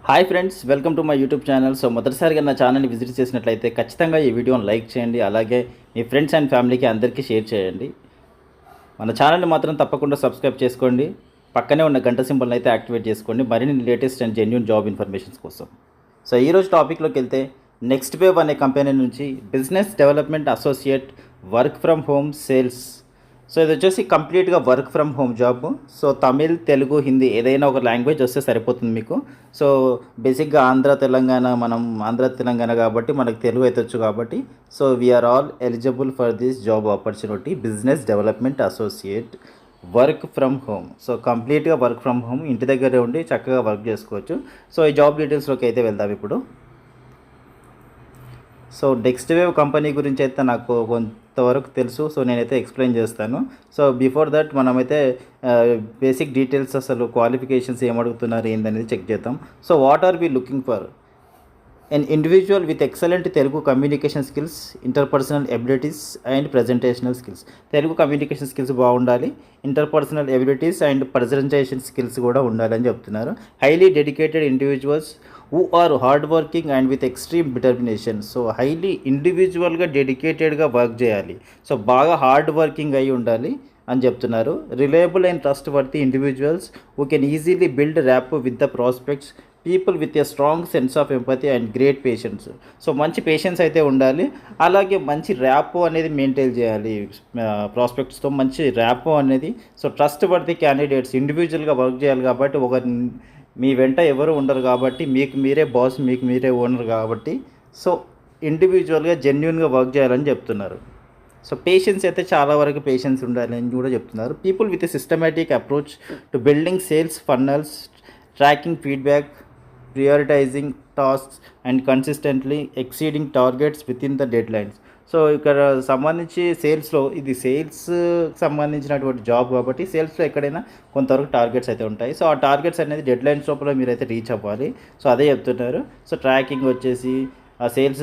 Hi friends, welcome to my YouTube channel. So మొదటిసారిగా నా ఛానల్ని విజిట్ చేసినట్లయితే ఖచ్చితంగా ఈ వీడియోని లైక్ చేయండి. అలాగే మీ ఫ్రెండ్స్ అండ్ ఫ్యామిలీకి అందరికీ షేర్ చేయండి. మన ఛానల్ని మాత్రం తప్పకుండా సబ్స్క్రైబ్ చేసుకోండి. పక్కనే ఉన్న గంట సింబల్ని అయితే యాక్టివేట్ చేసుకోండి మరిన్ని latest and genuine job informations కోసం. సో ఈరోజు టాపిక్లోకి వెళ్తే, నెక్స్ట్ వేవ్ అనే కంపెనీ నుంచి business development associate, work from home sales. So ఇది వచ్చేసి కంప్లీట్గా work from home job. So Tamil, Telugu, Hindi ఏదైనా ఒక లాంగ్వేజ్ వస్తే సరిపోతుంది మీకు. సో బేసిక్గా ఆంధ్ర తెలంగాణ కాబట్టి మనకు తెలుగు అయితే వచ్చు కాబట్టి, so we are all eligible for this job opportunity, business development associate, work from home. So కంప్లీట్గా వర్క్ ఫ్రమ్ హోమ్, ఇంటి దగ్గరే ఉండి చక్కగా వర్క్ చేసుకోవచ్చు. సో ఈ జాబ్ డీటెయిల్స్లోకి అయితే వెళ్దాం ఇప్పుడు. సో నెక్స్ట్ వేవ్ కంపెనీ గురించి అయితే నాకు కొంతవరకు తెలుసు. సో నేనైతే ఎక్స్ప్లెయిన్ చేస్తాను. సో బిఫోర్ దట్ మనమైతే బేసిక్ డీటెయిల్స్, అసలు క్వాలిఫికేషన్స్ ఏమడుగుతున్నారు ఏందనేది చెక్ చేద్దాం. So what are we looking for? An individual with excellent Telugu communication skills, interpersonal abilities and presentational skills. Telugu communication skills బాగుండాలి, interpersonal abilities and presentation skills కూడా ఉండాలని చెప్తున్నారు. Highly dedicated individuals who are hard working and with extreme determination. So highly ఇండివిజువల్గా డెడికేటెడ్గా work చేయాలి. So బాగా hard working అయి ఉండాలి అని చెప్తున్నారు. Reliable and trustworthy individuals who can easily build rapport with the prospects, people with a strong sense of empathy and great patience. So మంచి patience అయితే ఉండాలి, అలాగే మంచి ర్యాపో అనేది మెయింటైన్ చేయాలి ప్రాస్పెక్ట్స్తో, మంచి ర్యాపో అనేది. సో ట్రస్ట్ వర్తీ క్యాండిడేట్స్, ఇండివిజువల్గా వర్క్ చేయాలి కాబట్టి, మీ వెంట ఎవరు ఉండరు కాబట్టి, మీకు మీరే బాస్, మీకు మీరే ఓనర్ కాబట్టి, సో ఇండివిజువల్గా జెన్యున్గా వర్క్ చేయాలని చెప్తున్నారు. సో పేషెన్స్ అయితే చాలా వరకు పేషెన్స్ ఉండాలి అని కూడా చెప్తున్నారు. People with a systematic approach to building sales funnels, tracking feedback, prioritizing tasks and consistently exceeding targets within the deadlines. So ఇక్కడ సంబంధించి సేల్స్లో, ఇది సేల్స్ సంబంధించినటువంటి జాబ్ కాబట్టి సేల్స్లో ఎక్కడైనా కొంతవరకు టార్గెట్స్ అయితే ఉంటాయి. సో ఆ టార్గెట్స్ అనేది డెడ్ లైన్స్ లోపల మీరైతే రీచ్ అవ్వాలి. సో అదే చెప్తున్నారు. సో ట్రాకింగ్ వచ్చేసి ఆ sales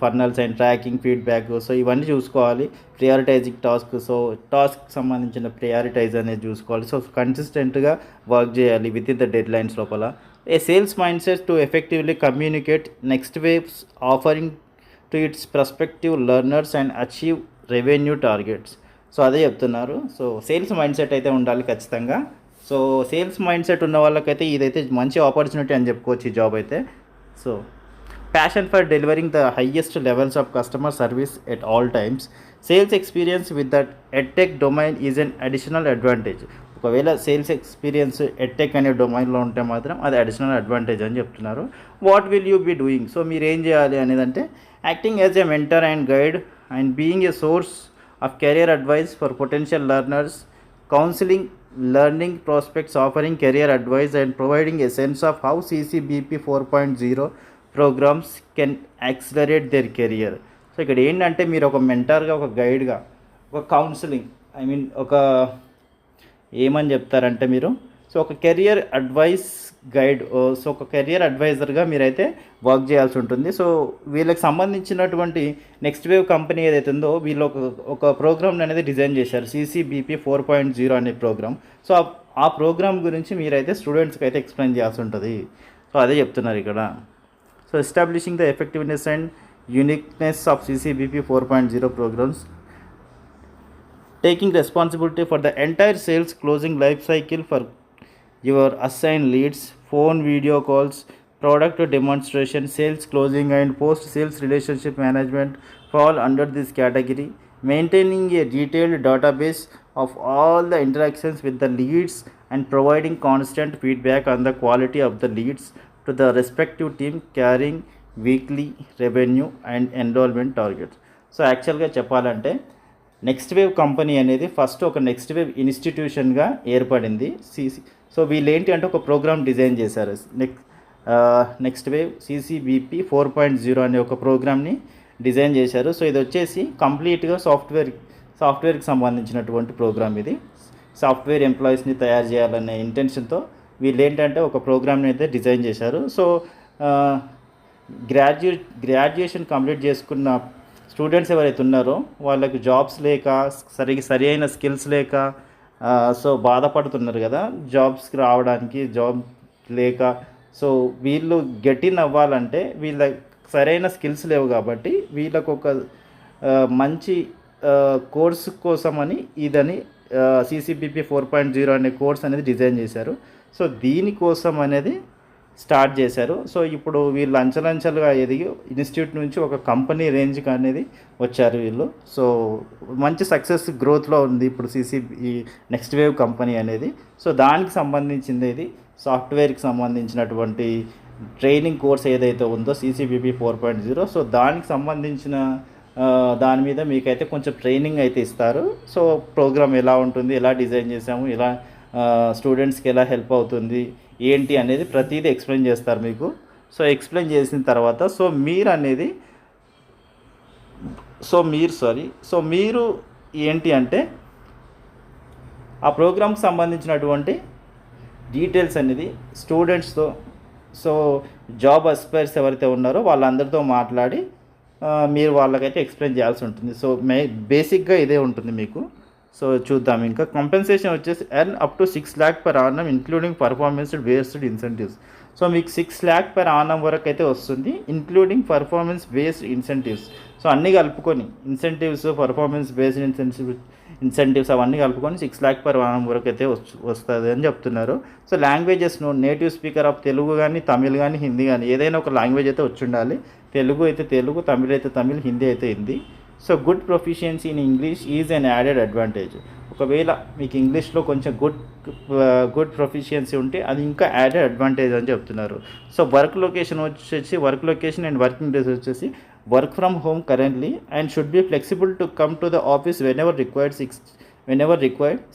funnels and tracking feedback, so ఇవన్నీ చూసుకోవాలి. ప్రియారిటైజింగ్ టాస్క్, సో టాస్క్ సంబంధించిన ప్రియారిటైజ్ అనేది చూసుకోవాలి. సో కన్సిస్టెంట్గా వర్క్ చేయాలి within the deadlines లోపల. A sales mindset to effectively communicate Next Wave's offering to its prospective learners and achieve revenue targets. So అదే చెప్తున్నారు. So sales mind set అయితే ఉండాలి ఖచ్చితంగా. సో సేల్స్ మైండ్ సెట్ ఉన్న వాళ్ళకైతే ఇదైతే మంచి ఆపర్చునిటీ అని చెప్పుకోవచ్చు ఈ జాబ్ అయితే. So passion for delivering the highest levels of customer service at all times. Sales experience with that edtech domain is an additional advantage. ఒకవేళ సేల్స్ ఎక్స్పీరియన్స్ ఎడ్టెక్ అనే డొమైన్లో ఉంటే మాత్రం అది అడిషనల్ అడ్వాంటేజ్ అని చెప్తున్నారు. What will you be doing? So మీరు ఏం చేయాలి అనేదంటే, acting as a mentor and guide and being a source of career advice for potential learners, counselling learning prospects, offering career advice and providing a sense of how CCBP 4.0 programs can accelerate their career. So ఇక్కడ ఏంటంటే, మీరు ఒక మెంటర్గా, ఒక గైడ్గా, ఒక counselling, ఒక ఏమని చెప్తారంటే మీరు, సో ఒక కెరియర్ అడ్వైస్ గైడ్, సో ఒక కెరియర్ అడ్వైజర్గా మీరైతే వర్క్ చేయాల్సి ఉంటుంది. సో వీళ్ళకి సంబంధించినటువంటి నెక్స్ట్ వేవ్ కంపెనీ ఏదైతే ఉందో, వీళ్ళు ఒక ప్రోగ్రామ్ అనేది డిజైన్ చేశారు, CCBP 4.0 అనే ప్రోగ్రామ్. సో ఆ ప్రోగ్రామ్ గురించి మీరైతే స్టూడెంట్స్కి అయితే ఎక్స్ప్లెయిన్ చేయాల్సి ఉంటుంది. సో అదే చెప్తున్నారు ఇక్కడ. So establishing the effectiveness and uniqueness of CCBP 4.0 programs, taking responsibility for the entire sales closing life cycle for your assigned leads, phone video calls, product demonstration, sales closing and post sales relationship management fall under this category. Maintaining a detailed database of all the interactions with the leads and providing constant feedback on the quality of the leads to the respective team, carrying weekly revenue and enrollment targets. So యాక్చువల్గా చెప్పాలంటే, next Wave company అనేది first ఒక next wave ఇన్స్టిట్యూషన్గా ఏర్పడింది. So వీళ్ళు ఏంటి అంటే, ఒక programme design చేశారు. నెక్స్ట్ వేవ్ CCBP 4.0 అనే ఒక ప్రోగ్రామ్ని డిజైన్ చేశారు. సో ఇది వచ్చేసి కంప్లీట్గా సాఫ్ట్వేర్కి సంబంధించినటువంటి ప్రోగ్రామ్. ఇది సాఫ్ట్వేర్ ఎంప్లాయీస్ని తయారు చేయాలనే ఇంటెన్షన్తో వీళ్ళు ఏంటంటే ఒక ప్రోగ్రామ్ని అయితే డిజైన్ చేశారు. సో గ్రాడ్యుయేషన్ కంప్లీట్ చేసుకున్న స్టూడెంట్స్ ఎవరైతే ఉన్నారో వాళ్ళకి జాబ్స్ లేక, సరి అయిన స్కిల్స్ లేక, సో బాధపడుతున్నారు కదా జాబ్స్కి రావడానికి, జాబ్ లేక. సో వీళ్ళు గెట్ ఇన్ అవ్వాలంటే వీళ్ళ సరైన స్కిల్స్ లేవు కాబట్టి వీళ్ళకు ఒక మంచి కోర్సు కోసమని ఇదని CCBP 4.0 అనే కోర్స్ అనేది డిజైన్ చేశారు. సో దీనికోసం అనేది స్టార్ట్ చేశారు. సో ఇప్పుడు వీళ్ళు అంచెలంచెలుగా ఎదిగి ఇన్స్టిట్యూట్ నుంచి ఒక కంపెనీ రేంజ్కి అనేది వచ్చారు వీళ్ళు. సో మంచి సక్సెస్ గ్రోత్లో ఉంది ఇప్పుడు ఈ నెక్స్ట్ వేవ్ కంపెనీ అనేది. సో దానికి సంబంధించింది ఇది సాఫ్ట్వేర్కి సంబంధించినటువంటి ట్రైనింగ్ కోర్స్ ఏదైతే ఉందో CCBP 4.0. సో దానికి సంబంధించిన దాని మీద మీకైతే కొంచెం ట్రైనింగ్ అయితే ఇస్తారు. సో ప్రోగ్రామ్ ఎలా ఉంటుంది, ఎలా డిజైన్ చేసాము, ఎలా స్టూడెంట్స్కి ఎలా హెల్ప్ అవుతుంది ఏంటి అనేది ప్రతిదీ ఎక్స్ప్లెయిన్ చేస్తారు మీకు. సో ఎక్స్ప్లెయిన్ చేసిన తర్వాత మీరు ఏంటి అంటే ఆ ప్రోగ్రామ్కి సంబంధించినటువంటి డీటెయిల్స్ అనేది స్టూడెంట్స్తో, సో జాబ్ అస్పైర్స్ ఎవరైతే ఉన్నారో వాళ్ళందరితో మాట్లాడి మీరు వాళ్ళకైతే ఎక్స్ప్లెయిన్ చేయాల్సి ఉంటుంది. సో బేసిక్గా ఇదే ఉంటుంది మీకు. సో చూద్దాం ఇంకా. కంపెన్సేషన్ వచ్చేసి earn up to 6 lakh per annum including performance based incentives. So మీకు 6 lakh per annum వరకు అయితే వస్తుంది, including performance based incentives. So అన్నీ కలుపుకొని ఇన్సెంటివ్స్, పర్ఫార్మెన్స్ బేస్డ్ ఇన్సెంటివ్స్ అవన్నీ కలుపుకొని 6 lakh per annum వరకు అయితే వస్తుంది అని చెప్తున్నారు. So languages native speaker of Telugu కానీ, తమిళ్ కానీ, హిందీ కానీ ఏదైనా ఒక లాంగ్వేజ్ అయితే వచ్చి ఉండాలి. తెలుగు అయితే తెలుగు, తమిళ్ అయితే తమిళ్, హిందీ అయితే Hindi. So good proficiency in English is an added advantage. ఒకవేళ మీకు ఇంగ్లీష్లో కొంచెం గుడ్ ప్రొఫిషియన్సీ ఉంటే అది ఇంకా యాడెడ్ అడ్వాంటేజ్ అని చెప్తున్నారు. So work location and working days వచ్చేసి work from home currently and should be flexible to come to the office whenever required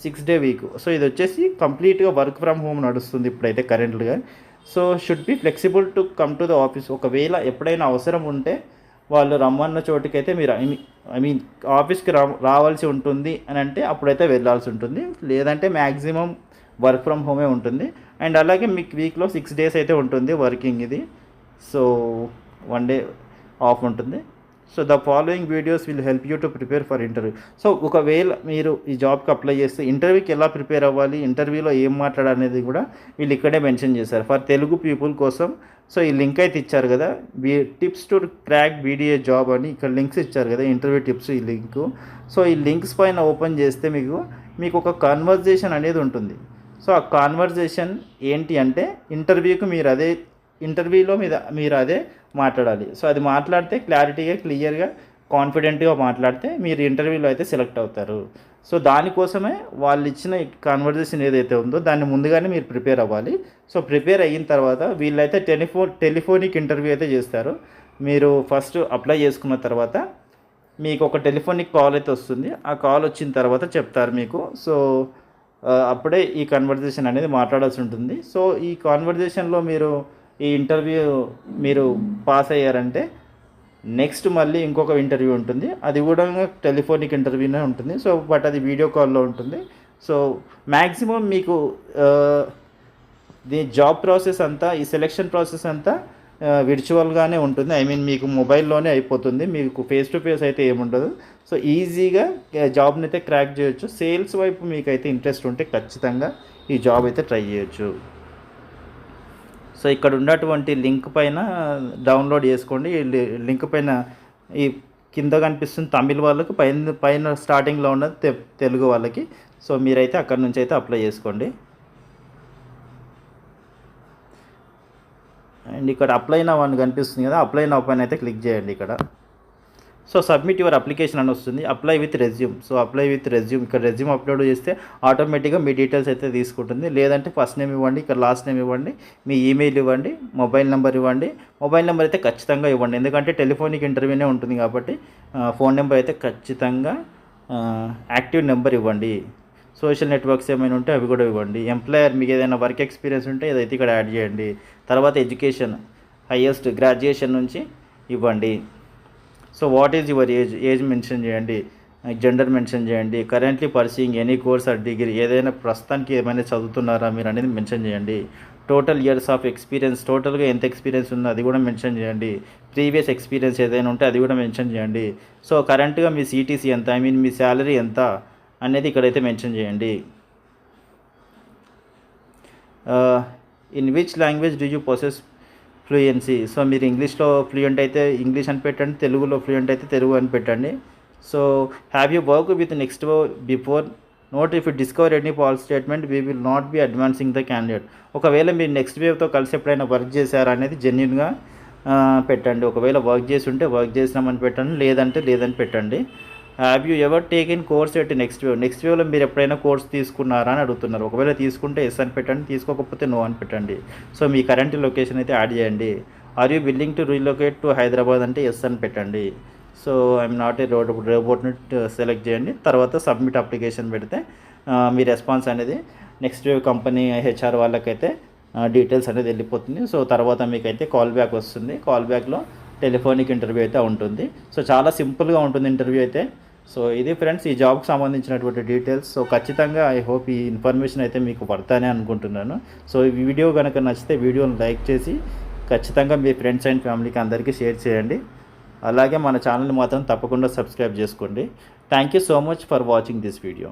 6 day week. So ఇది వచ్చేసి కంప్లీట్గా వర్క్ ఫ్రమ్ హోమ్ నడుస్తుంది ఇప్పుడైతే కరెంట్గా. So should be flexible to come to the office. ఒకవేళ ఎప్పుడైనా అవసరం ఉంటే వాళ్ళు రమ్మన్న చోటుకైతే మీరు ఆఫీస్కి రావాల్సి ఉంటుంది అని అంటే అప్పుడైతే వెళ్ళాల్సి ఉంటుంది, లేదంటే మ్యాక్సిమం వర్క్ ఫ్రమ్ హోమే ఉంటుంది. అండ్ అలాగే మీకు వీక్లో 6 days అయితే ఉంటుంది వర్కింగ్ ఇది. సో 1 day ఆఫ్ ఉంటుంది. So the following videos will help you to prepare for interview. So ఒకవేళ మీరు ఈ జాబ్కి అప్లై చేస్తే ఇంటర్వ్యూకి ఎలా ప్రిపేర్ అవ్వాలి, ఇంటర్వ్యూలో ఏం మాట్లాడాలనేది కూడా వీళ్ళు ఇక్కడే మెన్షన్ చేశారు ఫర్ తెలుగు పీపుల్ కోసం. సో ఈ లింక్ అయితే ఇచ్చారు కదా, tips to crack BDA job అని ఇక్కడ లింక్స్ ఇచ్చారు కదా, ఇంటర్వ్యూ టిప్స్ ఈ లింకు. సో ఈ లింక్స్ పైన ఓపెన్ చేస్తే మీకు ఒక కాన్వర్జేషన్ అనేది ఉంటుంది. సో ఆ కాన్వర్జేషన్ ఏంటి అంటే ఇంటర్వ్యూలో మీరు అదే మాట్లాడాలి. సో అది మాట్లాడితే క్లారిటీగా, క్లియర్గా, కాన్ఫిడెంట్గా మాట్లాడితే మీరు ఇంటర్వ్యూలో అయితే సెలెక్ట్ అవుతారు. సో దానికోసమే వాళ్ళు ఇచ్చిన కాన్వర్జేషన్ ఏదైతే ఉందో దాన్ని ముందుగానే మీరు ప్రిపేర్ అవ్వాలి. సో ప్రిపేర్ అయిన తర్వాత వీళ్ళైతే టెలిఫోనిక్ ఇంటర్వ్యూ అయితే చేస్తారు. మీరు ఫస్ట్ అప్లై చేసుకున్న తర్వాత మీకు ఒక టెలిఫోనిక్ కాల్ అయితే వస్తుంది. ఆ కాల్ వచ్చిన తర్వాత చెప్తారు మీకు. సో అప్పుడే ఈ కన్వర్జేషన్ అనేది మాట్లాడాల్సి ఉంటుంది. సో ఈ కాన్వర్జేషన్లో ఈ ఇంటర్వ్యూ మీరు పాస్ అయ్యారంటే నెక్స్ట్ మళ్ళీ ఇంకొక ఇంటర్వ్యూ ఉంటుంది, అది కూడా టెలిఫోనిక్ ఇంటర్వ్యూనే ఉంటుంది. సో బట్ అది వీడియో కాల్లో ఉంటుంది. సో మ్యాక్సిమం మీకు ది జాబ్ ప్రాసెస్ అంతా, ఈ సెలెక్షన్ ప్రాసెస్ అంతా విర్చువల్గానే ఉంటుంది. మీకు మొబైల్లోనే అయిపోతుంది, మీకు ఫేస్ టు ఫేస్ అయితే ఏముండదు. సో ఈజీగా జాబ్ని అయితే క్రాక్ చేయొచ్చు. సేల్స్ వైపు మీకైతే ఇంట్రెస్ట్ ఉంటే ఖచ్చితంగా ఈ జాబ్ అయితే ట్రై చేయొచ్చు. సో ఇక్కడ ఉన్నటువంటి లింక్ పైన డౌన్లోడ్ చేసుకోండి. ఈ లింక్ పైన ఈ కింద కనిపిస్తుంది తమిళ్ వాళ్ళకి, పైన స్టార్టింగ్లో ఉన్నది తెలుగు వాళ్ళకి. సో మీరైతే అక్కడ నుంచి అయితే అప్లై చేసుకోండి. అండ్ ఇక్కడ అప్లై నౌ అని కనిపిస్తుంది కదా, అప్లై నౌ పైన అయితే క్లిక్ చేయండి ఇక్కడ. సో సబ్మిట్ యువర్ అప్లికేషన్ అని వస్తుంది, apply with resume. So apply with resume, ఇక్కడ రెజ్యూమ్ అప్లోడ్ చేస్తే ఆటోమేటిక్గా మీ డీటెయిల్స్ అయితే తీసుకుంటుంది. లేదంటే ఫస్ట్ నేమ్ ఇవ్వండి, ఇక్కడ లాస్ట్ నేమ్ ఇవ్వండి, మీ ఈమెయిల్ ఇవ్వండి, మొబైల్ నెంబర్ ఇవ్వండి. మొబైల్ నెంబర్ అయితే ఖచ్చితంగా ఇవ్వండి, ఎందుకంటే టెలిఫోనిక్ ఇంటర్వ్యూనే ఉంటుంది కాబట్టి. ఫోన్ నెంబర్ అయితే ఖచ్చితంగా యాక్టివ్ నెంబర్ ఇవ్వండి. సోషల్ నెట్వర్క్స్ ఏమైనా ఉంటే అవి కూడా ఇవ్వండి. ఎంప్లాయర్ మీకు ఏదైనా వర్క్ ఎక్స్పీరియన్స్ ఉంటే ఇదైతే ఇక్కడ యాడ్ చేయండి. తర్వాత ఎడ్యుకేషన్ హైయెస్ట్ గ్రాడ్యుయేషన్ నుంచి ఇవ్వండి. So what is your age mention చేయండి, జెండర్ మెన్షన్ చేయండి, currently pursuing any course or degree, ఏదైనా ప్రస్తుతానికి ఏమైనా చదువుతున్నారా మీరు అనేది మెన్షన్ చేయండి. టోటల్ ఇయర్స్ ఆఫ్ ఎక్స్పీరియన్స్, టోటల్గా ఎంత ఎక్స్పీరియన్స్ ఉందో అది కూడా మెన్షన్ చేయండి. ప్రీవియస్ ఎక్స్పీరియన్స్ ఏదైనా ఉంటే అది కూడా మెన్షన్ చేయండి. సో కరెంట్గా మీ CTC ఎంత, మీ శాలరీ ఎంత అనేది ఇక్కడైతే మెన్షన్ చేయండి. In which language do you possess fluency. So మీరు ఇంగ్లీష్లో ఫ్లూయెంట్ అయితే ఇంగ్లీష్ అని పెట్టండి, తెలుగులో ఫ్లూయెంట్ అయితే తెలుగు అని పెట్టండి. So have you work with next before. Note if you discover any false statement we will not be advancing the candidate. ఒకవేళ మీరు నెక్స్ట్ వేవ్తో కలిసి ఎప్పుడైనా వర్క్ చేశారా అనేది జెన్యున్గా పెట్టండి. ఒకవేళ వర్క్ చేసి ఉంటే వర్క్ చేసినామని పెట్టండి, లేదంటే లేదని పెట్టండి. Have you ever taken course at Next Wave. Next వేవ్లో మీరు ఎప్పుడైనా కోర్స్ తీసుకున్నారా అని అడుగుతున్నారు. ఒకవేళ తీసుకుంటే ఎస్ అని పెట్టండి, తీసుకోకపోతే నో అని పెట్టండి. సో మీ కరెంట్ లొకేషన్ అయితే యాడ్ చేయండి. Are you willing to relocate to Hyderabad అంటే ఎస్ అని పెట్టండి. సో ఐఎమ్ నాట్ ఏ రోబోట్ని సెలెక్ట్ చేయండి. తర్వాత సబ్మిట్ అప్లికేషన్ పెడితే మీ రెస్పాన్స్ అనేది నెక్స్ట్ వేవ్ కంపెనీ హెచ్ఆర్ వాళ్ళకైతే డీటెయిల్స్ అనేది వెళ్ళిపోతుంది. సో తర్వాత మీకైతే కాల్ బ్యాక్ వస్తుంది. కాల్ బ్యాక్లో టెలిఫోనిక్ ఇంటర్వ్యూ అయితే ఉంటుంది. సో చాలా సింపుల్గా ఉంటుంది ఇంటర్వ్యూ అయితే. సో ఇది ఫ్రెండ్స్ ఈ జాబ్కి సంబంధించినటువంటి డీటెయిల్స్. సో ఖచ్చితంగా ఐ హోప్ ఈ ఇన్ఫర్మేషన్ అయితే మీకు పడతానే అనుకుంటున్నాను. సో ఈ వీడియో కనుక నచ్చితే వీడియోని లైక్ చేసి ఖచ్చితంగా మీ ఫ్రెండ్స్ అండ్ ఫ్యామిలీకి అందరికీ షేర్ చేయండి. అలాగే మన ఛానల్ని మాత్రం తప్పకుండా సబ్స్క్రైబ్ చేసుకోండి. Thank you so much for watching this video.